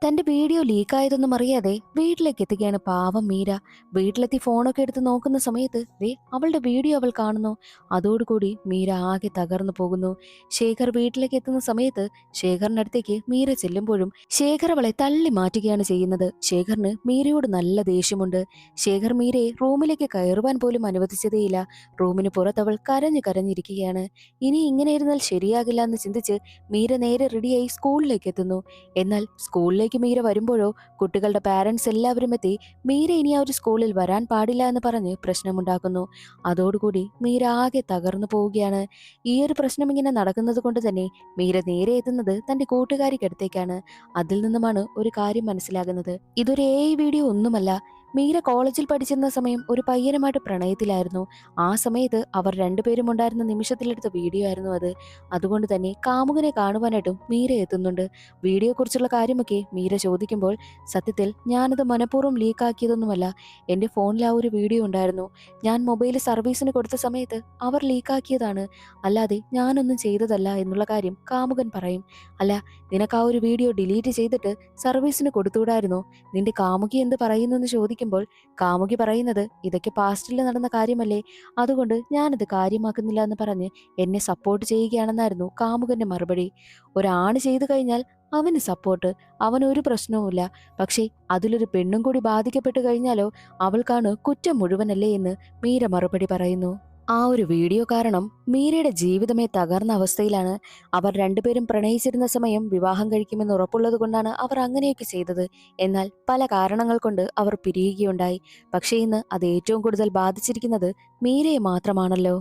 തന്റെ വീഡിയോ ലീക്കായതൊന്നും അറിയാതെ വീട്ടിലേക്ക് എത്തുകയാണ് പാവം മീര. വീട്ടിലെത്തി ഫോണൊക്കെ എടുത്ത് നോക്കുന്ന സമയത്ത് അവളുടെ വീഡിയോ അവൾ കാണുന്നു. അതോടുകൂടി മീര ആകെ തകർന്നു പോകുന്നു. ശേഖർ വീട്ടിലേക്ക് എത്തുന്ന സമയത്ത് ശേഖറിന്റെ അടുത്തേക്ക് മീര ചെല്ലുമ്പോഴും ശേഖർ അവളെ തള്ളി മാറ്റുകയാണ് ചെയ്യുന്നത്. ശേഖറിന് മീരയോട് നല്ല ദേഷ്യമുണ്ട്. ശേഖർ മീരയെ റൂമിലേക്ക് കയറുവാൻ പോലും അനുവദിച്ചതേയില്ല. റൂമിന് പുറത്ത് അവൾ കരഞ്ഞു കരഞ്ഞിരിക്കുകയാണ്. ഇനി ഇങ്ങനെ ഇരുന്നാൽ ശരിയാകില്ല എന്ന് ചിന്തിച്ച് മീര നേരെ റെഡിയായി സ്കൂളിലേക്ക് എത്തുന്നു. എന്നാൽ സ്കൂളിലേക്ക് മീര വരുമ്പോഴോ കുട്ടികളുടെ പാരന്റ്സ് എല്ലാവരും എത്തി മീര ഇനി ആ ഒരു സ്കൂളിൽ വരാൻ പാടില്ല എന്ന് പറഞ്ഞ് പ്രശ്നമുണ്ടാക്കുന്നു. അതോടുകൂടി മീര ആകെ തകർന്നു പോവുകയാണ്. ഈ ഒരു പ്രശ്നം ഇങ്ങനെ നടക്കുന്നത് കൊണ്ട് തന്നെ മീര നേരെ എത്തുന്നത് തന്റെ കൂട്ടുകാരിക്കടുത്തേക്കാണ്. അതിൽ നിന്നുമാണ് ഒരു കാര്യം മനസ്സിലാകുന്നത്. ഇതൊരു വീഡിയോ ഒന്നുമല്ല. മീര കോളേജിൽ പഠിച്ചിരുന്ന സമയം ഒരു പയ്യനുമായിട്ട് പ്രണയത്തിലായിരുന്നു. ആ സമയത്ത് അവർ രണ്ടുപേരും ഉണ്ടായിരുന്ന നിമിഷത്തിലെടുത്ത വീഡിയോ ആയിരുന്നു അത്. അതുകൊണ്ട് തന്നെ കാമുകനെ കാണുവാനായിട്ടും മീര എത്തുന്നുണ്ട്. വീഡിയോ കുറിച്ചുള്ള കാര്യമൊക്കെ മീര ചോദിക്കുമ്പോൾ സത്യത്തിൽ ഞാനത് മനഃപൂർവ്വം ലീക്കാക്കിയതൊന്നുമല്ല. എൻ്റെ ഫോണിൽ ആ ഒരു വീഡിയോ ഉണ്ടായിരുന്നു. ഞാൻ മൊബൈൽ സർവീസിന് കൊടുത്ത സമയത്ത് അവർ ലീക്കാക്കിയതാണ്. അല്ലാതെ ഞാനൊന്നും ചെയ്തതല്ല എന്നുള്ള കാര്യം കാമുകൻ പറയും. അല്ല, നിനക്ക് ആ ഒരു വീഡിയോ ഡിലീറ്റ് ചെയ്തിട്ട് സർവീസിന് കൊടുത്തുകൂടായിരുന്നോ? നിന്റെ കാമുകി എന്ത് പറയുന്നു എന്ന് ചോദിക്കുമ്പോൾ കാമുകി പറയുന്നത് ഇതൊക്കെ പാസ്റ്റിൽ നടന്ന കാര്യമല്ലേ, അതുകൊണ്ട് ഞാനത് കാര്യമാക്കുന്നില്ല എന്ന് പറഞ്ഞ് എന്നെ സപ്പോർട്ട് ചെയ്യുകയാണെന്നായിരുന്നു കാമുകന്റെ മറുപടി. ഒരാണ് ചെയ്തു കഴിഞ്ഞാൽ അവന് സപ്പോർട്ട്, അവനൊരു പ്രശ്നവുമില്ല. പക്ഷേ അതിലൊരു പെണ്ണും കൂടി ബാധിക്കപ്പെട്ടു കഴിഞ്ഞാലോ അവൾക്കാണ് കുറ്റം മുഴുവനല്ലേ എന്ന് മീര മറുപടി പറയുന്നു. ആ ഒരു വീഡിയോ കാരണം മീരയുടെ ജീവിതമേ തകർന്ന അവസ്ഥയിലാണ്. അവർ രണ്ടുപേരും പ്രണയിച്ചിരുന്ന സമയം വിവാഹം കഴിക്കുമെന്ന് ഉറപ്പുള്ളത് കൊണ്ടാണ് അവർ അങ്ങനെയൊക്കെ ചെയ്തത്. എന്നാൽ പല കാരണങ്ങൾ കൊണ്ട് അവർ പിരിയുകയുണ്ടായി. പക്ഷേ ഇന്ന് അത് ഏറ്റവും കൂടുതൽ ബാധിച്ചിരിക്കുന്നത് മീരയെ മാത്രമാണല്ലോ.